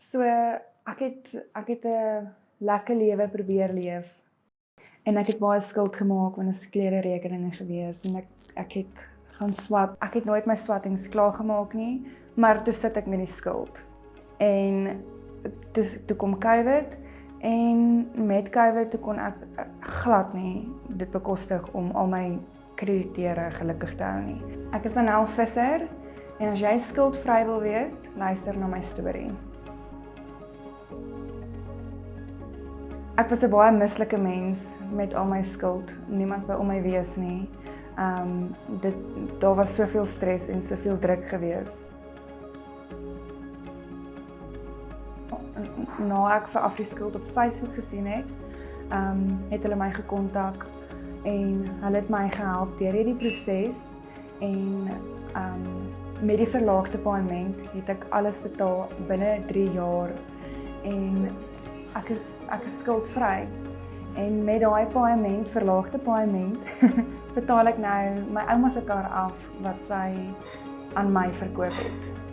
So ek het 'n lekker lewe probeer leef en ek het baie skuld gemaak want dit is klererekeninge gewees en ek het gaan swat. Ek het nooit my swattings klaargemaak nie, maar toe sit ek met die skuld. En toe kom COVID en met COVID toe kon ek glad nie dit bekostig om al my krediteure gelukkig te hou nie. Ek is 'n Nel Visser en as jy skuldvry wil wees, luister na my storie. Ek was 'n baie mislike mens met al my skuld. Niemand wou om my wees nie. Daar was soveel stres en soveel druk gewees. Na ek vir Afriskuld op Facebook gesien het, het hulle my gekontak en hulle het my gehelp deur hierdie proses en met die verlaagde paaiement het ek alles betaal binne 3 jaar en ek is skuldvry. En met daai paaiement, verlaagde paaiement, betaal ek nou my ouma se kar af wat sy aan my verkoop het.